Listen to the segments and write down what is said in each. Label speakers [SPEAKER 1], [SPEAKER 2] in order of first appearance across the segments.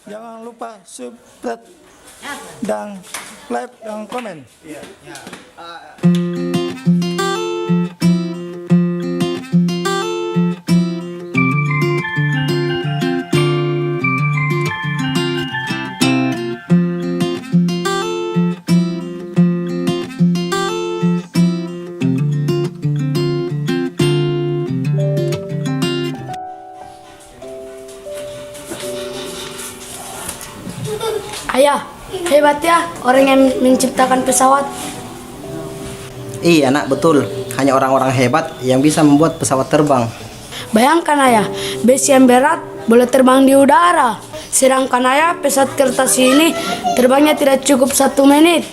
[SPEAKER 1] Jangan lupa subscribe dan like dan komen.
[SPEAKER 2] Ayah, hebat ya orang yang menciptakan pesawat.
[SPEAKER 3] Iya nak, betul. Hanya orang-orang hebat yang bisa membuat pesawat terbang.
[SPEAKER 2] Bayangkan ayah, besi yang berat boleh terbang di udara. Sedangkan ayah, pesawat kertas ini terbangnya tidak cukup 1 menit.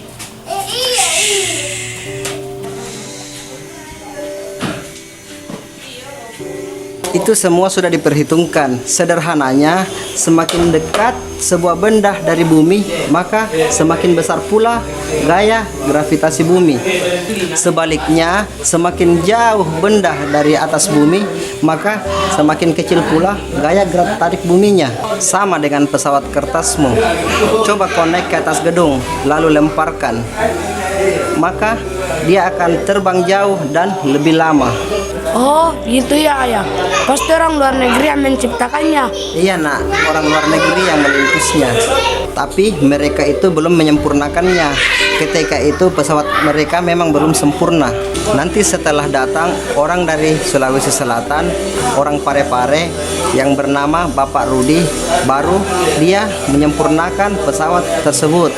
[SPEAKER 3] Itu semua sudah diperhitungkan. Sederhananya, semakin dekat sebuah benda dari bumi, maka semakin besar pula gaya gravitasi bumi. Sebaliknya, semakin jauh benda dari atas bumi, maka semakin kecil pula gaya gerak tarik buminya. Sama dengan pesawat kertasmu. Coba kau naik ke atas gedung, lalu lemparkan. Maka dia akan terbang jauh dan lebih lama.
[SPEAKER 2] Oh, gitu ya ayah. Pasti orang luar negeri yang menciptakannya.
[SPEAKER 3] Iya nak, orang luar negeri yang merintisnya. Tapi mereka itu belum menyempurnakannya. Ketika itu pesawat mereka memang belum sempurna. Nanti setelah datang orang dari Sulawesi Selatan, orang Parepare yang bernama Bapak Rudi, baru dia menyempurnakan pesawat tersebut.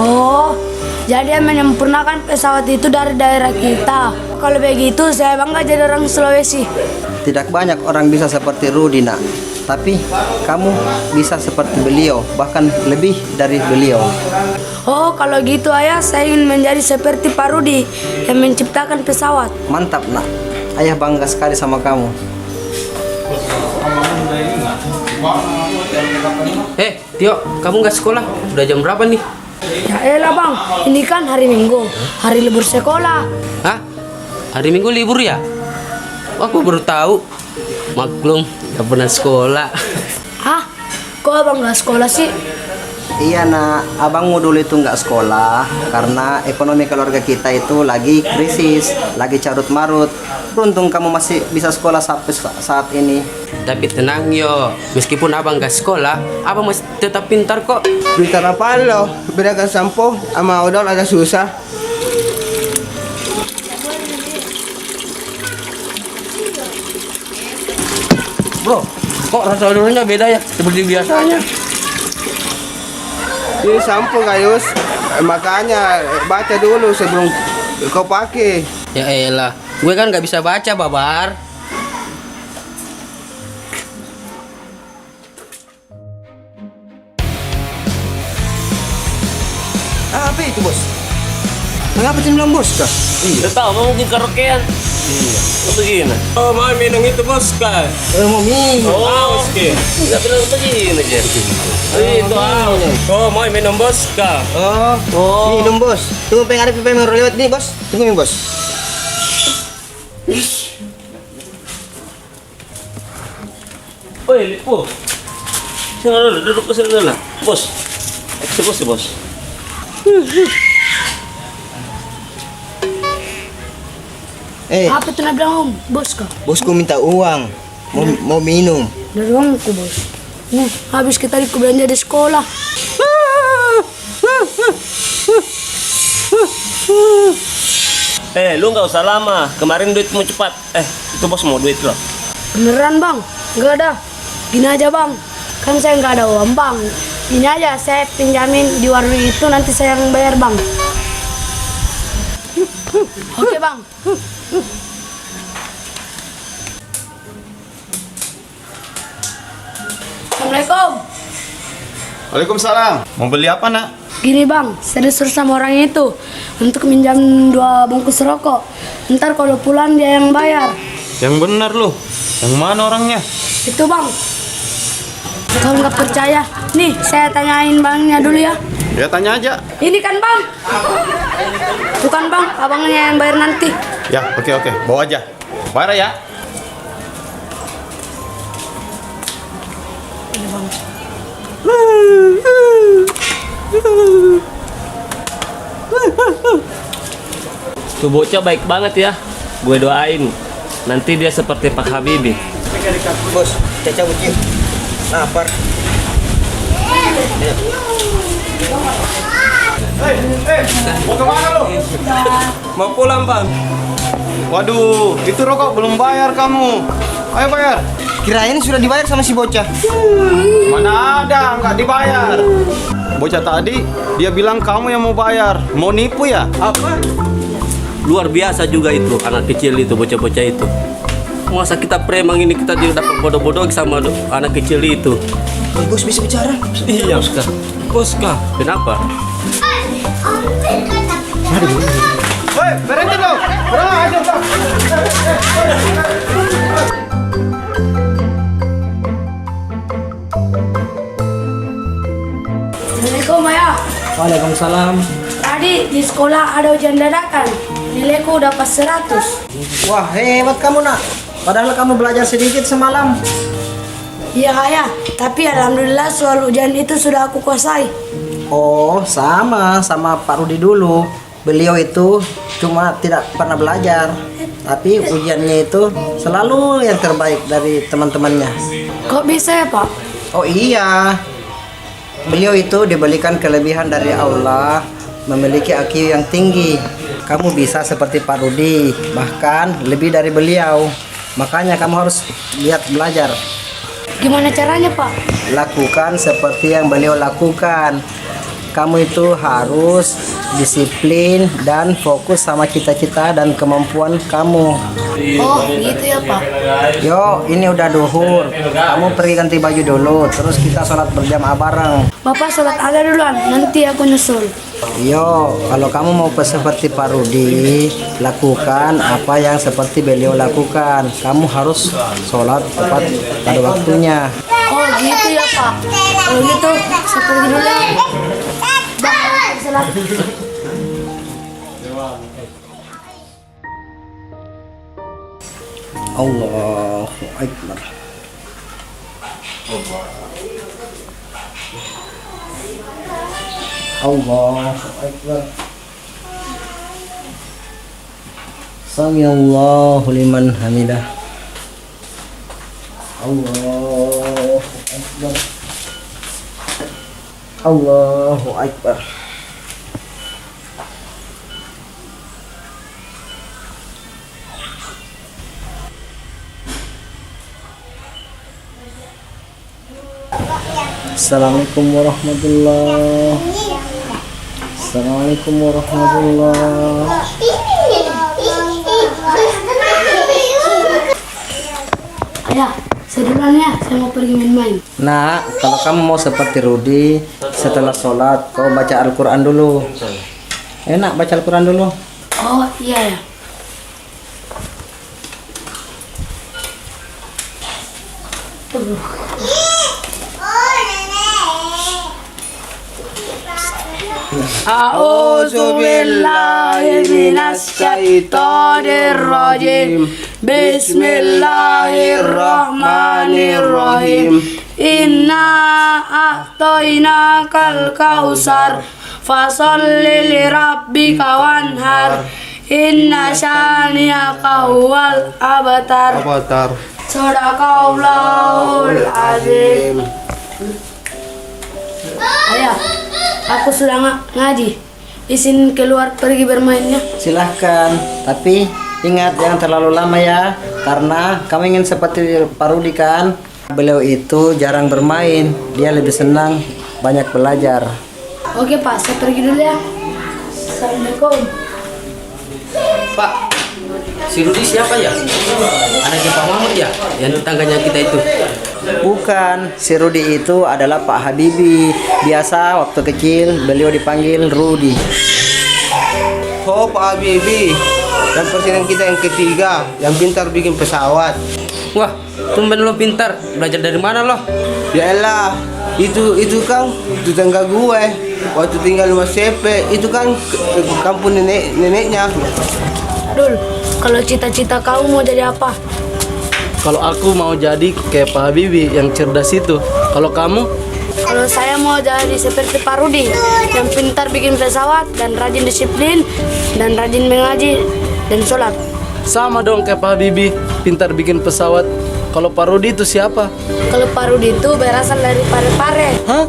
[SPEAKER 2] Oh, jadi yang menyempurnakan pesawat itu dari daerah kita. Kalau begitu saya bangga jadi orang Sulawesi.
[SPEAKER 3] Tidak banyak orang bisa seperti Rudi nak. Tapi kamu bisa seperti beliau, bahkan lebih dari beliau.
[SPEAKER 2] Oh, kalau gitu ayah, saya ingin menjadi seperti Pak Rudi yang menciptakan pesawat.
[SPEAKER 3] Mantap nak, ayah bangga sekali sama kamu.
[SPEAKER 4] Tio, kamu nggak sekolah? Udah jam berapa nih?
[SPEAKER 2] Ya elah bang, ini kan hari Minggu, hari libur sekolah.
[SPEAKER 4] Hah? Hari Minggu libur ya? Wah, aku baru tahu. Maklum, nggak pernah sekolah.
[SPEAKER 2] Hah? Kok abang nggak sekolah sih?
[SPEAKER 3] Iya nak, abangmu dulu itu nggak sekolah karena ekonomi keluarga kita itu lagi krisis, lagi carut marut. Beruntung kamu masih bisa sekolah sampai saat ini.
[SPEAKER 4] Tapi tenang yo, meskipun abang nggak sekolah, abang masih tetap pintar kok.
[SPEAKER 5] Pintar apaan lo? Beda sampo sama odol agak susah.
[SPEAKER 4] Bro, kok rasa odolnya beda ya seperti biasanya?
[SPEAKER 5] Ini sampo Gayus, makanya baca dulu sebelum kau pakai.
[SPEAKER 4] Ya elah, gue kan nggak bisa baca, Babar.
[SPEAKER 3] Apa itu bos? Mengapa sih bilang bos kah?
[SPEAKER 6] Iya, tahu mau mungkin karaokean. Iya. Begini. Oh, mau minum itu bos kan?
[SPEAKER 3] Mau minum.
[SPEAKER 6] Oh, oke. Enggak bilang begini aja. Itu oh, mau minum bos kan?
[SPEAKER 3] Oh, minum bos. Tunggu pengen ada pipa yang lewat nih bos. Tunggu minum bos.
[SPEAKER 6] Oi, Lipo. Sini dulu, duduk ke sini dulu. Bos. Bos, bos.
[SPEAKER 2] Apa tuh nak bilang om? Bos kah?
[SPEAKER 3] Bosku minta uang. Mau minum.
[SPEAKER 2] Dari uangku bos. Nih, habis kita tadi belanja di sekolah.
[SPEAKER 6] Lu nggak usah lama. Kemarin duitmu cepat. Itu bos mau duit lo.
[SPEAKER 2] Beneran bang? Enggak ada. Gini aja bang, kan saya nggak ada uang bang. Ini aja saya pinjamin di warung itu, nanti saya yang bayar bang. Oke bang. Assalamualaikum.
[SPEAKER 7] Waalaikumsalam. Mau beli apa nak?
[SPEAKER 2] Gini bang, saya disuruh sama orang itu untuk minjam 2 bungkus rokok. Ntar kalau pulang dia yang bayar.
[SPEAKER 7] Yang benar loh. Yang mana orangnya?
[SPEAKER 2] Itu bang. Kalau nggak percaya, nih saya tanyain bangnya dulu ya.
[SPEAKER 7] Ya tanya aja.
[SPEAKER 2] Ini kan bang. Bukan bang, abangnya yang bayar nanti.
[SPEAKER 7] Ya oke. Bawa aja. Bayar ya.
[SPEAKER 6] Tuh bocah baik banget ya. Gue doain nanti dia seperti Pak Habibie.
[SPEAKER 3] Bos, Caca bucin. Lapar.
[SPEAKER 7] Mau kemana lu?
[SPEAKER 6] Mau pulang, Bang.
[SPEAKER 7] Waduh, itu rokok belum bayar kamu. Ayo bayar.
[SPEAKER 3] Kirain sudah dibayar sama si bocah.
[SPEAKER 7] Mana ada, nggak dibayar. Bocah tadi, dia bilang kamu yang mau bayar. Mau nipu ya?
[SPEAKER 6] Apa? Luar biasa juga itu anak kecil itu, bocah-bocah itu. Masa kita premang ini kita tidak dapat bodoh-bodoh sama anak kecil itu.
[SPEAKER 3] Bos bisa bicara.
[SPEAKER 6] Iya, Boska. Boska, kenapa?
[SPEAKER 7] Hei, berhenti lo. Berapa aja kau?
[SPEAKER 2] Assalamualaikum ayah.
[SPEAKER 3] Waalaikumsalam.
[SPEAKER 2] Tadi di sekolah ada ujian dadakan. Nilaiku dapat 100.
[SPEAKER 3] Wah, hebat kamu nak. Padahal kamu belajar sedikit semalam.
[SPEAKER 2] Iya ayah, tapi alhamdulillah soal ujian itu sudah aku kuasai.
[SPEAKER 3] Oh, sama Pak Rudi dulu. Beliau itu cuma tidak pernah belajar, tapi ujiannya itu selalu yang terbaik dari teman-temannya.
[SPEAKER 2] Kok bisa ya Pak?
[SPEAKER 3] Oh iya, beliau itu diberikan kelebihan dari Allah, memiliki IQ yang tinggi. Kamu bisa seperti Pak Rudi, bahkan lebih dari beliau. Makanya kamu harus lihat belajar.
[SPEAKER 2] Gimana caranya Pak?
[SPEAKER 3] Lakukan seperti yang beliau lakukan. Kamu itu harus disiplin dan fokus sama cita-cita dan kemampuan kamu.
[SPEAKER 2] Oh gitu ya Pak.
[SPEAKER 3] Yo, ini udah duhur. Kamu pergi ganti baju dulu, terus kita sholat berjamaah bareng.
[SPEAKER 2] Bapak sholat ada duluan, nanti aku nyusul.
[SPEAKER 3] Yo, kalau kamu mau seperti Pak Rudi, lakukan apa yang seperti beliau lakukan. Kamu harus sholat tepat pada waktunya.
[SPEAKER 2] Oh gitu ya Pak. Kalau gitu saya pergi dulu ya. Bang, sholat.
[SPEAKER 3] Allahu Akbar. Allahu Akbar. Samiallahu liman hamidah. Allahu Akbar. Allahu Akbar. Assalamualaikum warahmatullahi. Assalamualaikum warahmatullahi.
[SPEAKER 2] Ayah, saya duluan ya, saya mau pergi main-main.
[SPEAKER 3] Nah, kalau kamu mau seperti Rudi, setelah sholat kau baca Al-Quran dulu. Enak baca Al-Quran dulu.
[SPEAKER 2] Oh iya ya. A'udzu billahi minasy syaithanir rajim. Bismillahirrahmanirrahim. Inna a'tainakal kautsar fasholli lirabbika wanhar. Inna syani'aka huwal abtar. Shadaqallahul azim. Ayah, aku sudah ngaji. Izin keluar pergi bermainnya.
[SPEAKER 3] Silahkan, tapi ingat jangan terlalu lama ya, karena kamu ingin seperti Pak Rudi kan. Beliau itu jarang bermain, dia lebih senang banyak belajar.
[SPEAKER 2] Oke Pak, saya pergi dulu ya. Assalamualaikum.
[SPEAKER 4] Pak, si Rudi siapa ya? Anaknya Pak Mahmud ya? Yang tetangganya kita itu.
[SPEAKER 3] Bukan, si Rudi itu adalah Pak Habibie. Biasa waktu kecil beliau dipanggil Rudi.
[SPEAKER 5] Oh, Pak Habibie. Dan presiden kita yang ketiga, yang pintar bikin pesawat.
[SPEAKER 4] Wah, tumben lo pintar. Belajar dari mana lo?
[SPEAKER 5] Yaelah, itu kan tetangga gue. Waktu tinggal di Mas CP, itu kan kampung neneknya.
[SPEAKER 2] Dul, kalau cita-cita kamu mau jadi apa?
[SPEAKER 6] Kalau aku mau jadi kayak Pak Habibie yang cerdas itu. Kalau kamu?
[SPEAKER 2] Kalau saya mau jadi seperti Pak Rudi, yang pintar bikin pesawat dan rajin disiplin dan rajin mengaji dan sholat.
[SPEAKER 8] Sama dong kayak Pak Habibie, pintar bikin pesawat. Kalau Pak Rudi itu siapa?
[SPEAKER 2] Kalau Pak Rudi itu berasal dari Parepare.
[SPEAKER 8] Hah?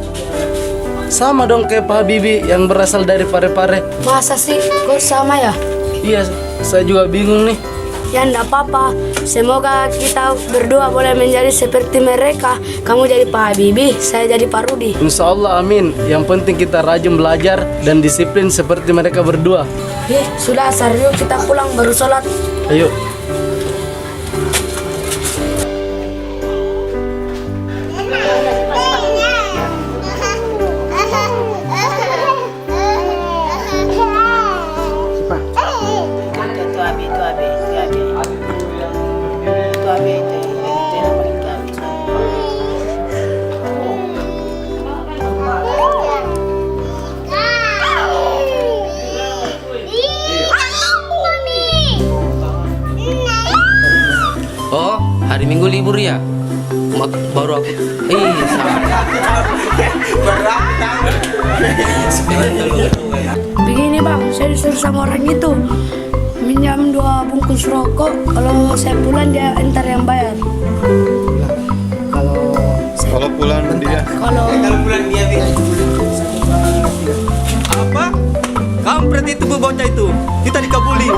[SPEAKER 8] Sama dong kayak Pak Habibie yang berasal dari Parepare.
[SPEAKER 2] Masa sih? Kok sama ya?
[SPEAKER 8] Iya, saya juga bingung nih.
[SPEAKER 2] Ya enggak apa-apa. Semoga kita berdua boleh menjadi seperti mereka. Kamu jadi Pak Habibie, saya jadi Pak Rudi.
[SPEAKER 8] Insya Allah amin. Yang penting kita rajin belajar dan disiplin seperti mereka berdua.
[SPEAKER 2] Sudah asar, yuk kita pulang baru sholat.
[SPEAKER 8] Ayo.
[SPEAKER 4] Oh, hari Minggu libur ya? Baru aku. Sama.
[SPEAKER 2] Begini bang, saya disuruh sama orang itu minjam 2 bungkus rokok. Kalau saya pulang dia entar yang bayar.
[SPEAKER 7] Kalau pulang dia.
[SPEAKER 2] Kalau
[SPEAKER 6] Apa? Kampret itu bu bocah itu. Kita dikabuli.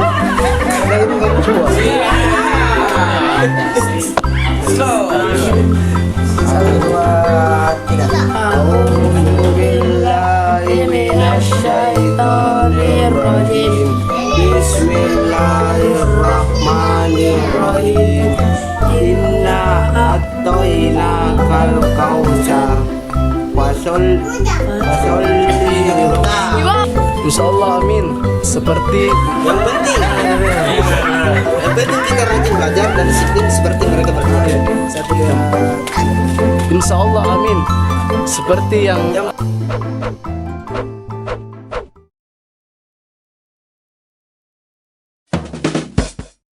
[SPEAKER 5] Bismillahirrahmanirrahim. Inna a'tainakal kautsar.
[SPEAKER 8] Insya Allah amin. Seperti
[SPEAKER 3] Yang penting kita rajin belajar dan disiplin seperti mereka berdua.
[SPEAKER 8] Insya Allah amin. Seperti yang